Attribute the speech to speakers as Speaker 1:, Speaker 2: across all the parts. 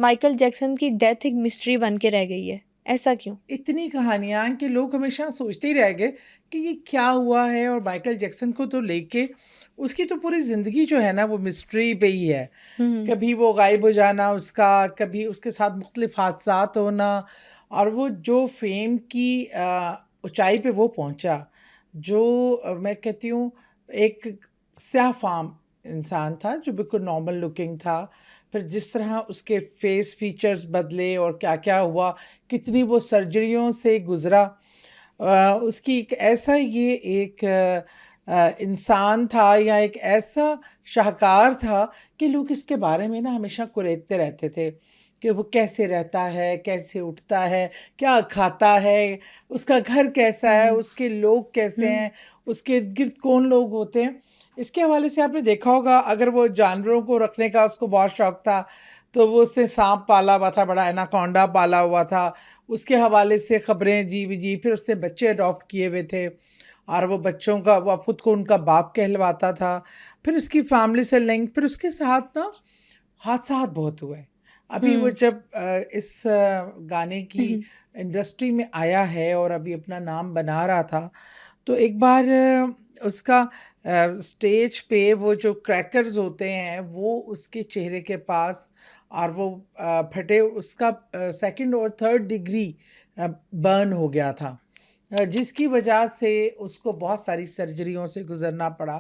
Speaker 1: Michael Jackson की death एक mystery बन के रह गई है, ऐसा क्यों?
Speaker 2: इतनी कहानियां कि लोग हमेशा सोचते ही रह गए कि ये क्या हुआ है। और माइकल जैक्सन को तो लेके उसकी तो पूरी ज़िंदगी जो है ना वो मिस्ट्री पे ही है।
Speaker 1: हम्म।
Speaker 2: कभी वो गायब हो जाना उसका, कभी उसके साथ मुख्तलिफ हादसात होना, और वो जो फेम की ऊंचाई पे वो पहुंचा, जो मैं कहती हूँ एक स्याह फाम इंसान था जो बिल्कुल नॉर्मल लुकिंग था। फिर जिस तरह उसके फेस फीचर्स बदले और क्या क्या हुआ, कितनी वो सर्जरियों से गुजरा, उसकी एक ऐसा ये एक इंसान था या एक ऐसा शाहकार था कि लोग इसके बारे में ना हमेशा कुरेदते रहते थे कि वो कैसे रहता है, कैसे उठता है, क्या खाता है, उसका घर कैसा है,
Speaker 1: हम्म।
Speaker 2: उसके लोग कैसे
Speaker 1: हम्म।
Speaker 2: हैं, उसके इर्द गिर्द कौन लोग होते हैं। इसके हवाले से आपने देखा होगा, अगर वो जानवरों को रखने का उसको बहुत शौक था तो वो उसने सांप पाला हुआ था, बड़ा एनाकोंडा पाला हुआ था। उसके हवाले से खबरें अजीब अजीब। फिर उसने बच्चे अडॉप्ट किए हुए थे और वो बच्चों का वो खुद को उनका बाप कहलवाता था। फिर उसकी फैमिली से लिंक, फिर उसके साथ ना हादसात बहुत हुए। अभी वो
Speaker 1: हम्म।
Speaker 2: जब इस गाने की
Speaker 1: हम्म।
Speaker 2: इंडस्ट्री में आया है और अभी अपना नाम बना रहा था, तो एक बार उसका स्टेज पे वो जो क्रैकर्स होते हैं वो उसके चेहरे के पास, और वो फटे, उसका सेकंड और थर्ड डिग्री बर्न हो गया था, जिसकी वजह से उसको बहुत सारी सर्जरियों से गुजरना पड़ा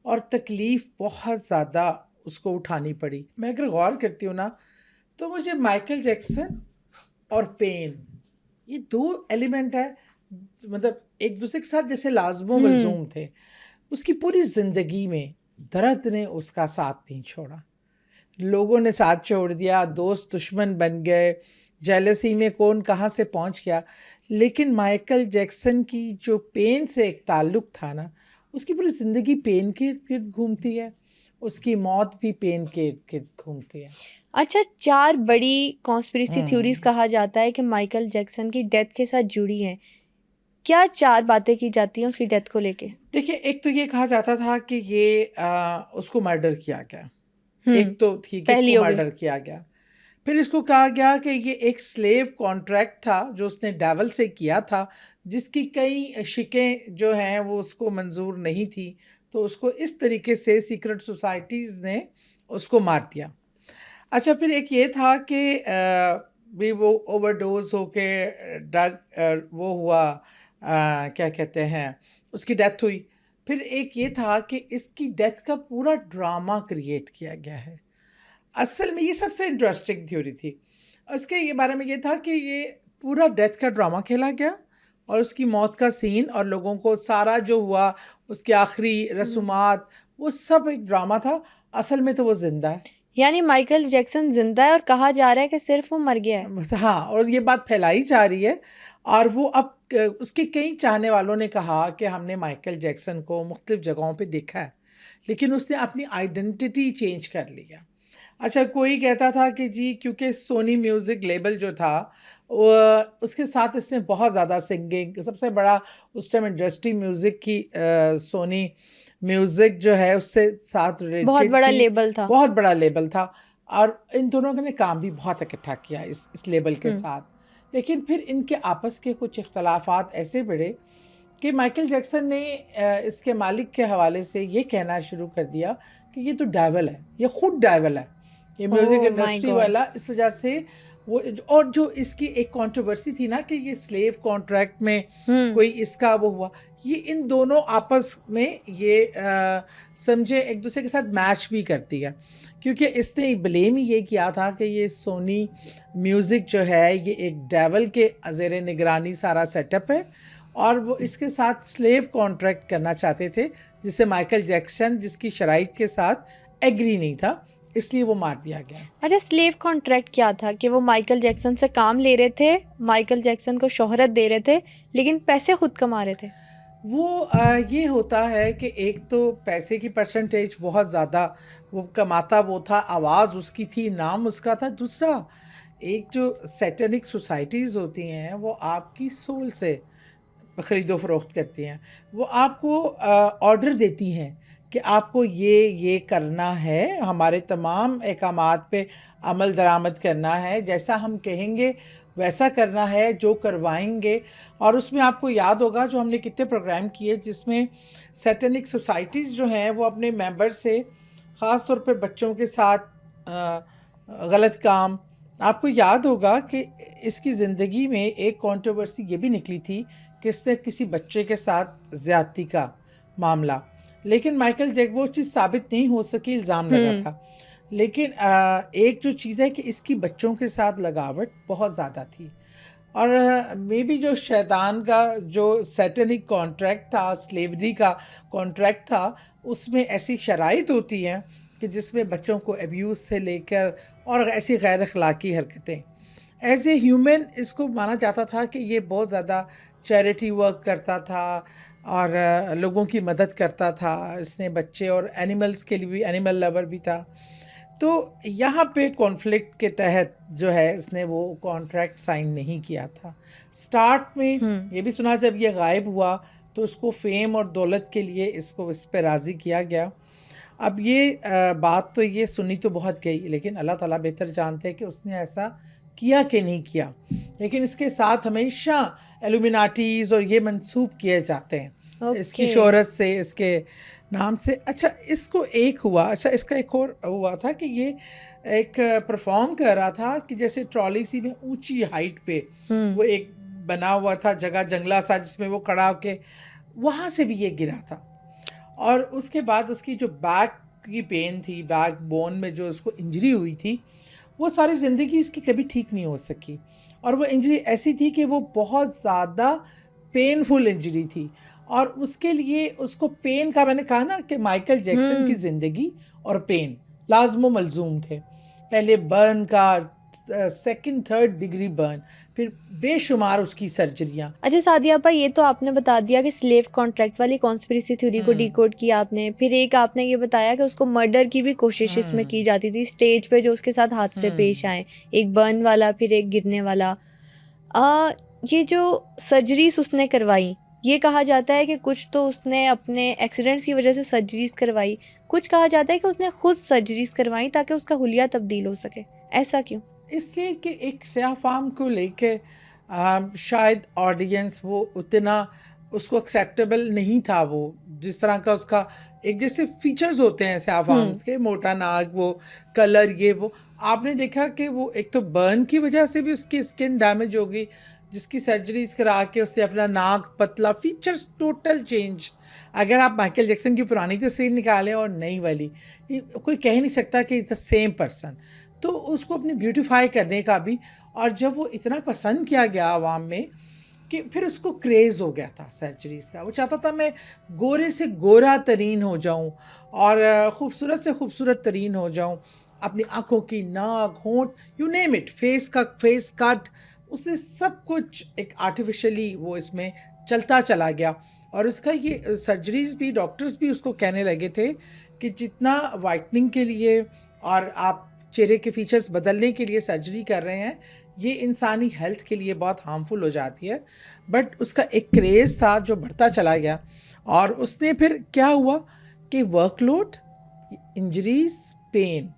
Speaker 2: और तकलीफ़ बहुत ज़्यादा उसको उठानी पड़ी। मैं अगर गौर करती हूँ ना, तो मुझे माइकल जैक्सन और पेन, ये दो एलिमेंट है, मतलब एक दूसरे के साथ जैसे लाज़िम
Speaker 1: हम्म।
Speaker 2: मलज़ूम थे। उसकी पूरी ज़िंदगी में दर्द ने उसका साथ नहीं छोड़ा। लोगों ने साथ छोड़ दिया, दोस्त दुश्मन बन गए, जेलसी में कौन कहाँ से पहुँच गया। लेकिन माइकल जैक्सन की जो पेन से एक ताल्लुक़ था ना, उसकी पूरी ज़िंदगी पेन के इर्द-गिर्द घूमती है। उसकी मौत भी पेन के इर्द-गिर्द घूमती है।
Speaker 1: अच्छा, 4 बड़ी कॉन्स्पिरेसी थ्योरीज
Speaker 2: हुँ।
Speaker 1: कहा जाता है कि माइकल जैक्सन की डेथ के साथ जुड़ी हैं। क्या 4 बातें की जाती हैं उसकी डेथ को लेके?
Speaker 2: देखिए, एक तो ये कहा जाता था कि ये उसको मर्डर किया गया।
Speaker 1: हम्म।
Speaker 2: एक तो थी कि
Speaker 1: पहली
Speaker 2: इसको
Speaker 1: हो गई।
Speaker 2: मर्डर किया गया। फिर इसको कहा गया कि ये एक स्लेव कॉन्ट्रैक्ट था जो उसने डेविल से किया था, जिसकी कई शिकें जो हैं वो उसको मंजूर नहीं थी, तो उसको इस तरीके से सीक्रेट सोसाइटीज़ ने उसको मार दिया। अच्छा, फिर एक ये था कि भी वो ओवरडोज होके ड्रग वो हुआ, क्या कहते हैं, उसकी डेथ हुई। फिर एक ये था कि इसकी डेथ का पूरा ड्रामा क्रिएट किया गया है। असल में ये सबसे इंटरेस्टिंग थ्योरी थी। उसके ये बारे में ये था कि ये पूरा डेथ का ड्रामा खेला गया और उसकी मौत का सीन और लोगों को सारा जो हुआ, उसकी आखिरी रसूमात, वो सब एक ड्रामा था। असल में तो वो ज़िंदा है।
Speaker 1: यानी माइकल जैक्सन जिंदा है और कहा जा रहा है कि सिर्फ वो मर गया है।
Speaker 2: बस हाँ, और ये बात फैलाई जा रही है। और वो अब उसके कई चाहने वालों ने कहा कि हमने माइकल जैक्सन को मुख्तलिफ जगहों पे देखा है, लेकिन उसने अपनी आइडेंटिटी चेंज कर लिया। अच्छा, कोई कहता था कि जी क्योंकि सोनी म्यूज़िक लेबल जो था, उसके साथ इसने बहुत ज़्यादा सिंगिंग, सबसे बड़ा उस टाइम इंडस्ट्री म्यूज़िक की सोनी म्यूज़िक जो है उससे साथ
Speaker 1: बहुत
Speaker 2: रिलेटेड
Speaker 1: बड़ा
Speaker 2: थी।
Speaker 1: लेबल था।
Speaker 2: बहुत बड़ा लेबल था और इन दोनों ने काम भी बहुत इकट्ठा किया इस लेबल के
Speaker 1: हम्म।
Speaker 2: साथ। लेकिन फिर इनके आपस के कुछ इख्तलाफात ऐसे बढ़े कि माइकल जैक्सन ने इसके मालिक के हवाले से ये कहना शुरू कर दिया कि ये तो डेविल है, ये खुद डेविल है, ये music
Speaker 1: oh my
Speaker 2: industry
Speaker 1: God.
Speaker 2: वाला। इस वजह से वो और जो इसकी एक कंट्रोवर्सी थी ना कि ये स्लेव कॉन्ट्रैक्ट में
Speaker 1: हम्म।
Speaker 2: कोई इसका वो हुआ, ये इन दोनों आपस में ये समझे एक दूसरे के साथ मैच भी करती है, क्योंकि इसने ब्लेम ही ये किया था कि ये सोनी म्यूज़िक जो है ये एक डेविल के ज़ेर निगरानी सारा सेटअप है, और वो इसके साथ स्लेव कॉन्ट्रैक्ट करना चाहते थे, जिससे माइकल जैक्सन जिसकी शराइत के साथ एग्री नहीं था, इसलिए वो मार दिया गया।
Speaker 1: अच्छा, स्लेव कॉन्ट्रैक्ट क्या था कि वो माइकल जैक्सन से काम ले रहे थे, माइकल जैक्सन को शोहरत दे रहे थे, लेकिन पैसे खुद कमा रहे थे?
Speaker 2: वो ये होता है कि एक तो पैसे की परसेंटेज बहुत ज़्यादा वो कमाता, वो था, आवाज़ उसकी थी, नाम उसका था। दूसरा, एक जो सैटेनिक सोसाइटीज़ होती हैं वो आपकी सोल से ख़रीदो फ़रोख्त करती हैं। वो आपको ऑर्डर देती हैं कि आपको ये करना है, हमारे तमाम अहकामात पे अमल दरामद करना है, जैसा हम कहेंगे वैसा करना है, जो करवाएंगे। और उसमें आपको याद होगा जो हमने कितने प्रोग्राम किए जिसमें सैटेनिक सोसाइटीज़ जो हैं वो अपने मेंबर से ख़ास तौर पे बच्चों के साथ गलत काम। आपको याद होगा कि इसकी ज़िंदगी में एक कंट्रोवर्सी ये भी निकली थी कि इसने किसी बच्चे के साथ ज़्यादती का मामला, लेकिन माइकल जैक वो चीज़ साबित नहीं हो सकी, इल्ज़ाम लगा
Speaker 1: हम्म।
Speaker 2: था। लेकिन एक जो चीज़ है कि इसकी बच्चों के साथ लगावट बहुत ज़्यादा थी। और मे बी जो शैतान का जो सैटेनिक कॉन्ट्रैक्ट था, स्लेवरी का कॉन्ट्रैक्ट था, उसमें ऐसी शराइत होती हैं कि जिसमें बच्चों को अब्यूज़ से लेकर और ऐसी गैर अखलाकी हरकतें। एज ए ह्यूमन इसको माना जाता था कि ये बहुत ज़्यादा चैरिटी वर्क करता था और लोगों की मदद करता था। इसने बच्चे और एनिमल्स के लिए भी, एनिमल लवर भी था। तो यहाँ पे कॉन्फ्लिक्ट के तहत जो है इसने वो कॉन्ट्रैक्ट साइन नहीं किया था। स्टार्ट में
Speaker 1: हम्म।
Speaker 2: ये भी सुना जब ये गायब हुआ तो उसको फेम और दौलत के लिए इसको इस पे राज़ी किया गया। अब ये बात तो ये सुनी तो बहुत गई, लेकिन अल्लाह ताला बेहतर जानते हैं कि उसने ऐसा किया कि नहीं किया। लेकिन इसके साथ हमेशा एलुमिनाटीज़ और ये मंसूब किए जाते हैं इसकी
Speaker 1: ओके।
Speaker 2: शोहरत से, इसके नाम से। अच्छा, इसको एक हुआ, अच्छा इसका एक और हुआ था कि ये एक परफॉर्म कर रहा था कि जैसे ट्रॉली सी में ऊंची हाइट पे
Speaker 1: हम्म।
Speaker 2: वो एक बना हुआ था जगह, जंगला सा, जिसमें वो खड़ा होके वहाँ से भी ये गिरा था। और उसके बाद उसकी जो बैक की पेन थी, बैक बोन में जो उसको इंजरी हुई थी, वो सारी ज़िंदगी इसकी कभी ठीक नहीं हो सकी। और वो इंजरी ऐसी थी कि वो बहुत ज़्यादा पेनफुल इंजरी थी। और उसके लिए उसको पेन का, मैंने कहा ना कि माइकल जैक्सन की ज़िंदगी और पेन लाज़िम मलज़ूम थे। पहले बर्न का, सेकंड थर्ड डिग्री बर्न, फिर बेशुमार उसकी सर्जरियाँ।
Speaker 1: अच्छा सादिया आपा, ये तो आपने बता दिया कि स्लेव कॉन्ट्रैक्ट वाली कॉन्स्पिरेसी थ्योरी को डिकोड किया आपने। फिर एक आपने ये बताया कि उसको मर्डर की भी कोशिश इसमें की जाती थी स्टेज पे, जो उसके साथ हादसे पेश आए, एक बर्न वाला फिर एक गिरने वाला। ये जो सर्जरीज उसने करवाई, ये कहा जाता है कि कुछ तो उसने अपने एक्सीडेंट्स की वजह से सर्जरीज करवाई, कुछ कहा जाता है कि उसने खुद सर्जरीज करवाई ताकि उसका हुलिया तब्दील हो सके। ऐसा क्यों?
Speaker 2: इसलिए कि एक स्याह फाम को लेके शायद ऑडियंस वो उतना उसको एक्सेप्टेबल नहीं था। वो जिस तरह का उसका एक जैसे फीचर्स होते हैं स्याह फाम्स के, मोटा नाक, वो कलर, ये वो आपने देखा कि वो एक तो बर्न की वजह से भी उसकी स्किन डैमेज हो गई, जिसकी सर्जरीज करा के उसने अपना नाक पतला, फीचर्स टोटल चेंज। अगर आप माइकल जैक्सन की पुरानी तस्वीर निकालें और नई वाली, कोई कह नहीं सकता कि इज़ द सेम पर्सन। तो उसको अपनी ब्यूटीफाई करने का भी, और जब वो इतना पसंद किया गया आवाम में कि फिर उसको क्रेज़ हो गया था सर्जरीज़ का। वो चाहता था मैं गोरे से गोरा तरीन हो जाऊं और ख़ूबसूरत से ख़ूबसूरत तरीन हो जाऊं। अपनी आँखों की, नाक, होंठ, यू नेम इट, फेस का फेस कट, उसने सब कुछ एक आर्टिफिशियली वो इसमें चलता चला गया। और उसका ये सर्जरीज़ भी, डॉक्टर्स भी उसको कहने लगे थे कि जितना वाइटनिंग के लिए और आप चेहरे के फीचर्स बदलने के लिए सर्जरी कर रहे हैं, ये इंसानी हेल्थ के लिए बहुत हार्मफुल हो जाती है। बट उसका एक क्रेज़ था जो बढ़ता चला गया। और उसने फिर क्या हुआ कि वर्कलोड, इंजरीज, पेन,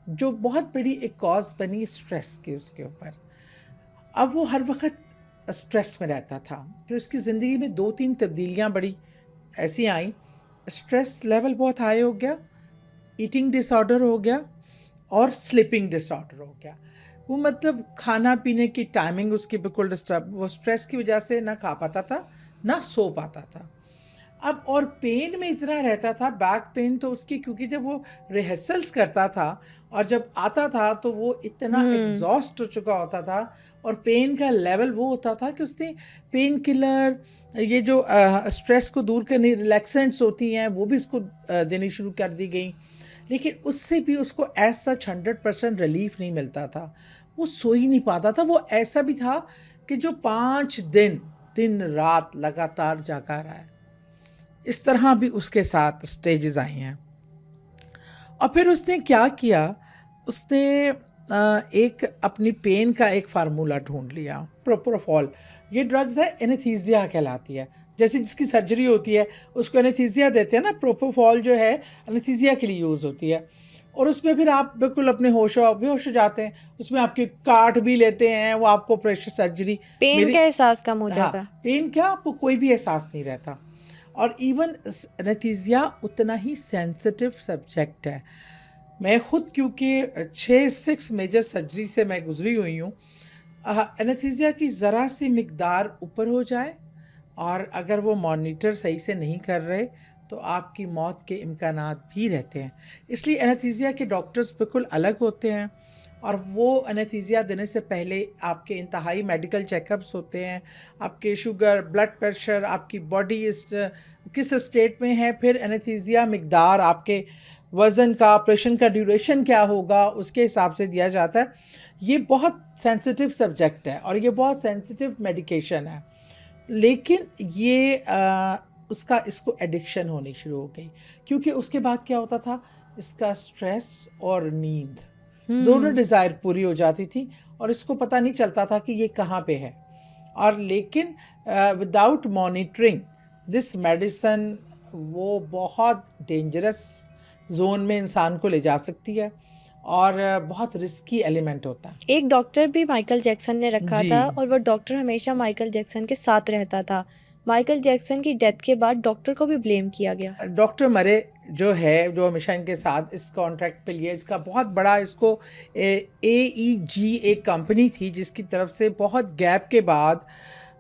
Speaker 2: जो बहुत बड़ी एक कॉज बनी स्ट्रेस की उसके ऊपर। अब वो हर वक्त स्ट्रेस में रहता था। फिर उसकी ज़िंदगी में 2-3 तब्दीलियाँ बड़ी ऐसी आई। स्ट्रेस लेवल बहुत हाई हो गया, ईटिंग डिसऑर्डर हो गया और स्लीपिंग डिसऑर्डर हो गया। वो मतलब खाना पीने की टाइमिंग उसकी बिल्कुल डिस्टर्ब, वो स्ट्रेस की वजह से ना खा पाता था, ना सो पाता था। अब और पेन में इतना रहता था, बैक पेन तो उसकी, क्योंकि जब वो रिहर्सल्स करता था और जब आता था तो वो इतना एग्जॉस्ट हो चुका होता था और पेन का लेवल वो होता था कि उसने पेन किलर, ये जो स्ट्रेस को दूर करने रिलैक्सेंट्स होती हैं, वो भी उसको देनी शुरू कर दी गई। लेकिन उससे भी उसको एज सच 100% रिलीफ नहीं मिलता था। वो सो ही नहीं पाता था। वो ऐसा भी था कि जो 5 दिन दिन रात लगातार जागा रहा है। इस तरह भी उसके साथ स्टेजेस आई हैं। और फिर उसने क्या किया, उसने एक अपनी पेन का एक फार्मूला ढूंढ लिया, प्रोपोफॉल। ये ड्रग्स है, एनेस्थीसिया कहलाती है, जैसे जिसकी सर्जरी होती है उसको एनेस्थीसिया देते हैं ना, प्रोपोफॉल जो है एनेस्थीसिया के लिए यूज़ होती है, और उसमें फिर आप बिल्कुल अपने बेहोश हो जाते हैं, उसमें आपकी काट भी लेते हैं, वो आपको प्रेशर सर्जरी
Speaker 1: पेन का एहसास कम हो
Speaker 2: हाँ,
Speaker 1: जाता।
Speaker 2: पेन क्या, आपको कोई भी एहसास नहीं रहता। और इवन एनेस्थीसिया उतना ही सेंसिटिव सब्जेक्ट है। मैं खुद क्योंकि 6 मेजर सर्जरी से मैं गुजरी हुई हूँ, एनेस्थीसिया की ज़रा सी मिकदार ऊपर हो जाए और अगर वो मॉनिटर सही से नहीं कर रहे तो आपकी मौत के इम्कानात भी रहते हैं। इसलिए एनेस्थीसिया के डॉक्टर्स बिल्कुल अलग होते हैं, और वो एनेस्थीसिया देने से पहले आपके इंतहाई मेडिकल चेकअप्स होते हैं, आपके शुगर, ब्लड प्रेशर, आपकी बॉडी किस स्टेट में है, फिर एनेस्थीसिया मिकदार, आपके वज़न का, ऑपरेशन का ड्यूरेशन क्या होगा, उसके हिसाब से दिया जाता है। ये बहुत सेंसिटिव सब्जेक्ट है और ये बहुत सेंसिटिव मेडिकेशन है, लेकिन ये इसको एडिक्शन होनी शुरू हो गई, क्योंकि उसके बाद क्या होता था, इसका स्ट्रेस और नींद दोनों डिज़ायर पूरी हो जाती थी और इसको पता नहीं चलता था कि ये कहाँ पे है। और लेकिन विदाउट मॉनिटरिंग दिस मेडिसन वो बहुत डेंजरस जोन में इंसान को ले जा सकती है और बहुत रिस्की एलिमेंट होता है।
Speaker 1: एक डॉक्टर भी माइकल जैक्सन ने रखा
Speaker 2: जी।
Speaker 1: था और वो डॉक्टर हमेशा माइकल जैक्सन के साथ रहता था। माइकल जैक्सन की डेथ के बाद डॉक्टर को भी ब्लेम किया गया।
Speaker 2: डॉक्टर मरे जो है, जो हमेशा इनके साथ इस कॉन्ट्रैक्ट पे लिया, इसका बहुत बड़ा, इसको AEG एक कंपनी थी जिसकी तरफ से बहुत गैप के बाद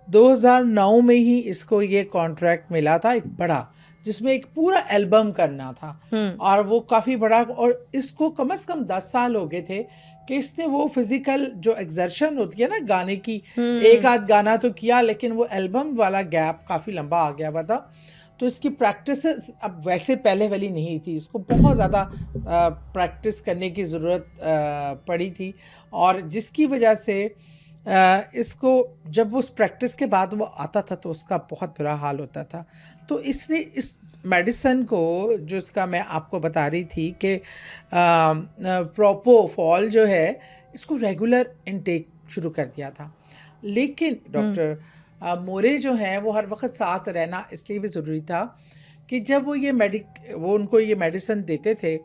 Speaker 2: 2009 में ही इसको ये कॉन्ट्रैक्ट मिला था, एक बड़ा, जिसमें एक पूरा एल्बम करना था। और वो काफ़ी बड़ा, और इसको कम से कम 10 साल हो गए थे कि इसने वो फिजिकल जो एक्सर्शन होती है ना गाने की, एक आध गाना तो किया, लेकिन वो एल्बम वाला गैप काफ़ी लंबा आ गया हुआ था। तो इसकी प्रैक्टिस अब वैसे पहले वाली नहीं थी, इसको बहुत ज़्यादा प्रैक्टिस करने की ज़रूरत पड़ी थी, और जिसकी वजह से इसको जब उस प्रैक्टिस के बाद वो आता था तो उसका बहुत बुरा हाल होता था। तो इसने इस मेडिसन को, जो इसका मैं आपको बता रही थी कि प्रोपोफॉल जो है, इसको रेगुलर इनटेक शुरू कर दिया था। लेकिन डॉक्टर मोरे जो हैं वो हर वक्त साथ रहना इसलिए भी ज़रूरी था कि जब वो उनको ये मेडिसन देते थे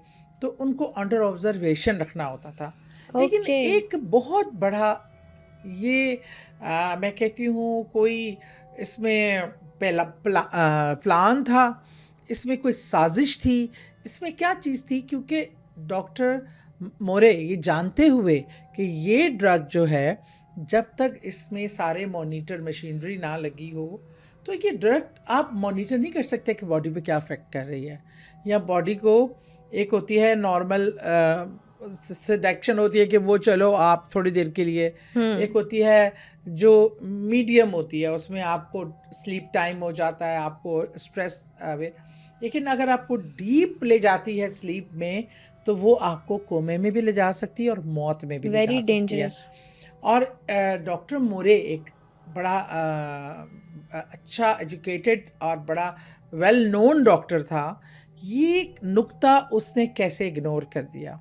Speaker 2: तो उनको अंडर ऑब्जर्वेशन रखना होता था। लेकिन
Speaker 1: ओके।
Speaker 2: एक बहुत बड़ा ये मैं कहती हूँ कोई इसमें प्लान था, इसमें कोई साजिश थी, इसमें क्या चीज़ थी, क्योंकि डॉक्टर मोरे ये जानते हुए कि ये ड्रग जो है, जब तक इसमें सारे मॉनिटर मशीनरी ना लगी हो तो ये ड्रग आप मॉनिटर नहीं कर सकते कि बॉडी पे क्या अफेक्ट कर रही है, या बॉडी को एक होती है नॉर्मल सेडेक्शन होती है कि वो चलो आप थोड़ी देर के लिए, एक होती है जो मीडियम होती है, उसमें आपको स्लीप टाइम हो जाता है, आपको स्ट्रेस आवे, लेकिन अगर आपको डीप ले जाती है स्लीप में तो वो आपको कोमे में भी ले जा सकती है और मौत में भी ले जा
Speaker 1: वेरी
Speaker 2: सकती है।
Speaker 1: डेंजरस।
Speaker 2: और डॉक्टर मोरे एक बड़ा अच्छा एजुकेटेड और बड़ा वेल नोन डॉक्टर था। ये नुक्ता उसने कैसे इग्नोर कर दिया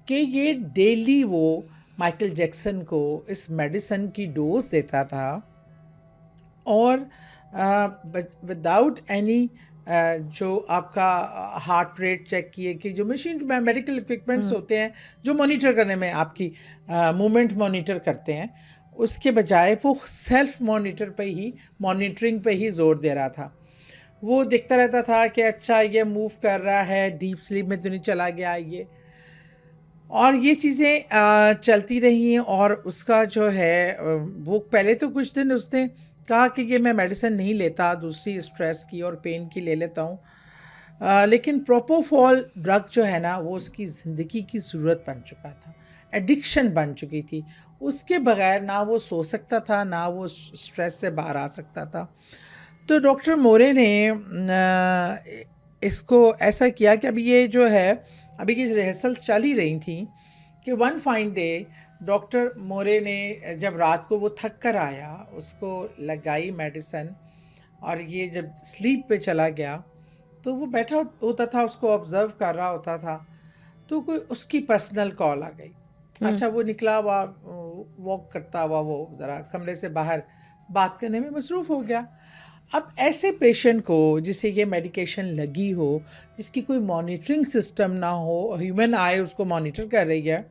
Speaker 2: कि ये डेली वो माइकल जैक्सन को इस मेडिसन की डोज देता था, और विदाउट एनी जो आपका हार्ट रेट चेक किए कि जो मशीन मेडिकल इक्विपमेंट्स होते हैं जो मॉनिटर करने में आपकी मूवमेंट मॉनिटर करते हैं, उसके बजाय वो सेल्फ मॉनिटरिंग पे ही जोर दे रहा था। वो देखता रहता था कि अच्छा ये मूव कर रहा है, डीप स्लीप में तो नहीं चला गया ये, और ये चीज़ें चलती रही। और उसका जो है वो पहले तो कुछ दिन उसने कहा कि ये मैं मेडिसिन नहीं लेता, दूसरी स्ट्रेस की और पेन की ले लेता हूँ, लेकिन प्रोपोफॉल ड्रग जो है ना वो उसकी ज़िंदगी की ज़रूरत बन चुका था, एडिक्शन बन चुकी थी। उसके बगैर ना वो सो सकता था, ना वो स्ट्रेस से बाहर आ सकता था। तो डॉक्टर मोरे ने इसको ऐसा किया कि अभी ये जो है, अभी की रिहर्सल चल ही रही थी कि वन फाइन डे डॉक्टर मोरे ने जब रात को वो थक कर आया, उसको लगाई मेडिसिन, और ये जब स्लीप पे चला गया तो वो बैठा होता था, उसको ऑब्ज़र्व कर रहा होता था, तो कोई उसकी पर्सनल कॉल आ गई। अच्छा, वो निकला हुआ वॉक करता हुआ वो ज़रा कमरे से बाहर बात करने में मसरूफ़ हो गया। अब ऐसे पेशेंट को जिसे ये मेडिकेशन लगी हो, जिसकी कोई मॉनिटरिंग सिस्टम ना हो, ह्यूमन आई उसको मॉनिटर कर रही है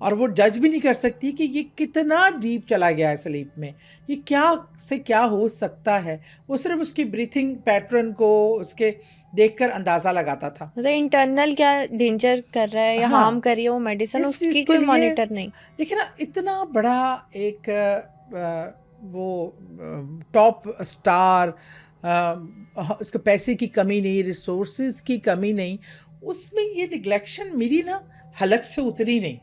Speaker 2: और वो जज भी नहीं कर सकती कि ये कितना डीप चला गया है स्लीप में, ये क्या से क्या हो सकता है। वो सिर्फ उसकी ब्रीथिंग पैटर्न को उसके देखकर अंदाज़ा लगाता था।
Speaker 1: मतलब इंटरनल क्या डेंजर कर रहा है या
Speaker 2: हाँ,
Speaker 1: हार्म कर रही है वो मेडिसिन,
Speaker 2: इस
Speaker 1: उसकी
Speaker 2: चीज़ के
Speaker 1: कोई
Speaker 2: लिए
Speaker 1: मॉनिटर नहीं।
Speaker 2: देखिए ना, इतना बड़ा एक वो टॉप स्टार, उसके पैसे की कमी नहीं, रिसोर्सेज की कमी नहीं, उसमें ये निग्लेक्शन मेरी ना हलक से उतरी नहीं।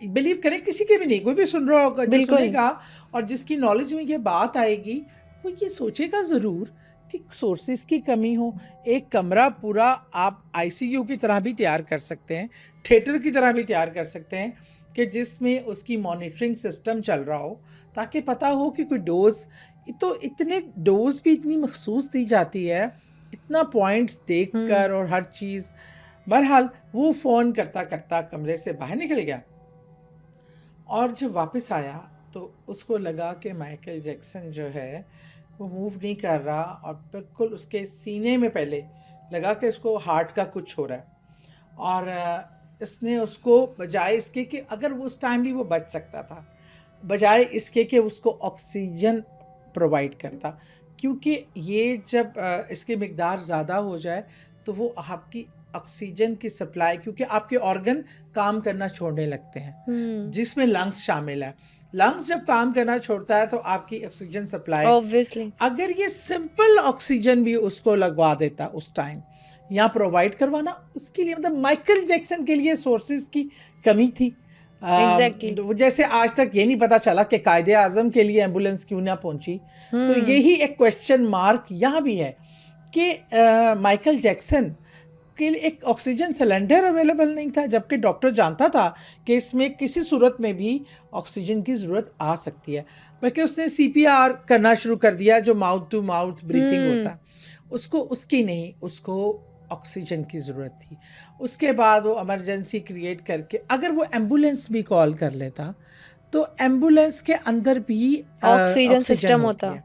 Speaker 2: बिलीव करें, किसी के भी नहीं, कोई भी सुन रहा होगा, जो
Speaker 1: बिल्कुल।
Speaker 2: सुनेगा और जिसकी नॉलेज में ये बात आएगी, वो ये सोचेगा ज़रूर कि सोर्सेज की कमी हो। एक कमरा पूरा आप आईसीयू की तरह भी तैयार कर सकते हैं, थिएटर की तरह भी तैयार कर सकते हैं कि जिसमें उसकी मॉनिटरिंग सिस्टम चल रहा हो, ताकि पता हो कि कोई डोज, तो इतने डोज भी इतनी मखसूस दी जाती है, इतना पॉइंट्स देखकर और हर चीज़। बहरहाल वो फ़ोन करता करता कमरे से बाहर निकल गया और जब वापस आया तो उसको लगा कि माइकल जैक्सन जो है वो मूव नहीं कर रहा और बिल्कुल उसके सीने में पहले लगा कि उसको हार्ट का कुछ हो रहा है। और इसने उसको बजाय इसके कि अगर वो उस टाइम भी वो बच सकता था, बजाय इसके कि उसको ऑक्सीजन प्रोवाइड करता, क्योंकि ये जब इसकी मिकदार ज़्यादा हो जाए तो वो आपकी ऑक्सीजन की सप्लाई, क्योंकि आपके ऑर्गन काम करना छोड़ने लगते हैं जिसमें लंग्स शामिल है। लंग्स जब काम करना छोड़ता है तो आपकी ऑक्सीजन सप्लाई,
Speaker 1: ऑब्वियसली।
Speaker 2: अगर ये सिंपल ऑक्सीजन भी उसको लगवा देता उस टाइम या प्रोवाइड करवाना, उसके लिए मतलब माइकल जैक्सन के लिए सोर्सेज की कमी थी।
Speaker 1: एग्जैक्टली।
Speaker 2: जैसे आज तक ये नहीं पता चला कि कायदे आजम के लिए एम्बुलेंस क्यों ना पहुंची, तो यही एक क्वेश्चन मार्क यहाँ भी है कि माइकल जैक्सन के लिए एक ऑक्सीजन सिलेंडर अवेलेबल नहीं था, जबकि डॉक्टर जानता था कि इसमें किसी सूरत में भी ऑक्सीजन की ज़रूरत आ सकती है, बल्कि उसने सीपीआर करना शुरू कर दिया, जो माउथ टू माउथ ब्रीथिंग होता है, उसको उसकी नहीं, उसको ऑक्सीजन की ज़रूरत थी। उसके बाद वो इमरजेंसी क्रिएट करके अगर वो एम्बुलेंस भी कॉल कर लेता तो एम्बुलेंस के अंदर भी
Speaker 1: ऑक्सीजन सिस्टम
Speaker 2: होती
Speaker 1: होता।
Speaker 2: है,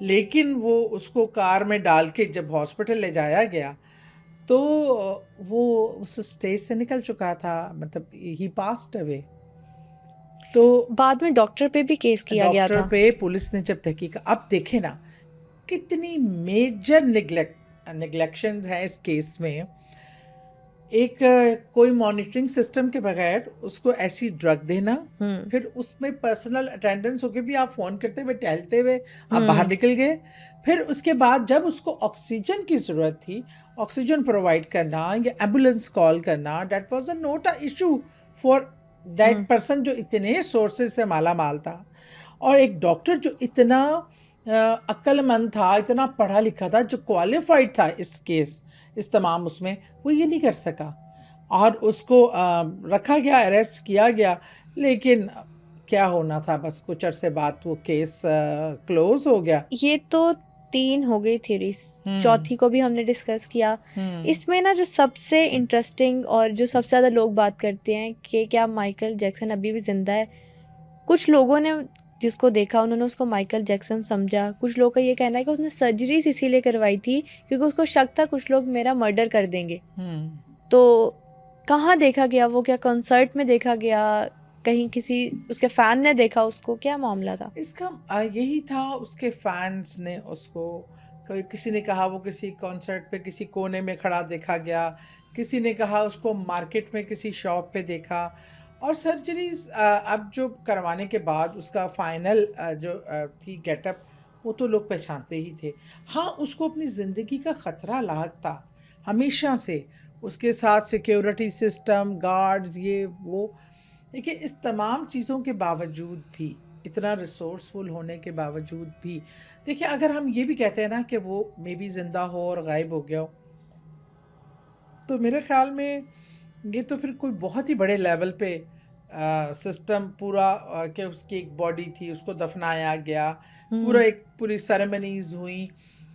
Speaker 2: लेकिन वो उसको कार में डाल के जब हॉस्पिटल ले जाया गया तो वो उस स्टेज से निकल चुका था, मतलब ही पास्ड अवे। तो
Speaker 1: बाद में डॉक्टर पे भी केस किया गया
Speaker 2: डॉक्टर
Speaker 1: था।
Speaker 2: पे पुलिस ने जब तहकीक, अब देखे ना कितनी मेजर निगलेक्शन है इस केस में। एक कोई मॉनिटरिंग सिस्टम के बगैर उसको ऐसी ड्रग देना, फिर उसमें पर्सनल अटेंडेंस होके भी आप फ़ोन करते हुए टहलते हुए आप बाहर निकल गए, फिर उसके बाद जब उसको ऑक्सीजन की ज़रूरत थी, ऑक्सीजन प्रोवाइड करना या एम्बुलेंस कॉल करना, that was not a issue for that person जो इतने सोर्सेज से माला माल था। और एक डॉक्टर जो इतना अक्लमंद था, इतना पढ़ा लिखा था, जो क्वालिफाइड था इस केस, इस तमाम उसमें, वो ये नहीं कर सका और उसको रखा गया, अरेस्ट किया गया। लेकिन क्या होना था, बस कुछ अरसे बाद वो केस क्लोज हो गया।
Speaker 1: ये तो 3 हो गई थ्योरीज, चौथी को भी हमने डिस्कस किया। इसमें ना जो सबसे इंटरेस्टिंग और जो सबसे ज़्यादा लोग बात करते हैं कि क्या माइकल जैक्सन अभी भी ज़िंदा है। कुछ लोगों ने जिसको देखा उन्होंने उसको माइकल जैक्सन समझा। कुछ लोगों का ये कहना है कि उसने सर्जरीज इसीलिए करवाई थी क्योंकि उसको शक था कुछ लोग मेरा मर्डर कर देंगे। तो कहाँ देखा गया वो, क्या कॉन्सर्ट में देखा गया, कहीं किसी उसके फैन ने देखा उसको, क्या मामला था
Speaker 2: इसका? यही था, उसके फैंस ने उसको, किसी ने कहा वो किसी कॉन्सर्ट पे किसी कोने में खड़ा देखा गया, किसी ने कहा उसको मार्केट में किसी शॉप पे देखा। और सर्जरीज अब जो करवाने के बाद उसका फाइनल जो थी गेटअप, वो तो लोग पहचानते ही थे। हाँ, उसको अपनी ज़िंदगी का ख़तरा लाक था हमेशा से, उसके साथ सिक्योरिटी सिस्टम, गार्ड्स, ये वो। देखिए, इस तमाम चीज़ों के बावजूद भी, इतना रिसोर्सफुल होने के बावजूद भी, देखिए अगर हम ये भी कहते हैं ना कि वो मे बी ज़िंदा हो और गायब हो गया हो, तो मेरे ख्याल में ये तो फिर कोई बहुत ही बड़े लेवल पे सिस्टम पूरा, कि उसकी एक बॉडी थी, उसको दफनाया गया, पूरा एक पूरी सेरेमनीज हुई,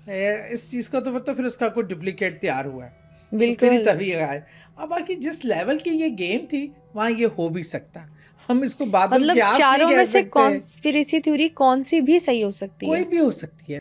Speaker 2: इस चीज़ का तो फिर उसका कोई डुप्लीकेट तैयार हुआ है, तो फिर ही
Speaker 1: बिल्कुल।
Speaker 2: तभी आए। अब बाकी जिस लेवल की ये गेम थी वहाँ ये हो भी सकता, हम इसको बादल
Speaker 1: मतलब
Speaker 2: के आस नहीं
Speaker 1: चारों
Speaker 2: कह
Speaker 1: में से
Speaker 2: सकते,
Speaker 1: कॉन्स्पिरेसी थ्योरी कौन सी भी सही हो सकती
Speaker 2: कोई
Speaker 1: है।
Speaker 2: भी हो सकती है।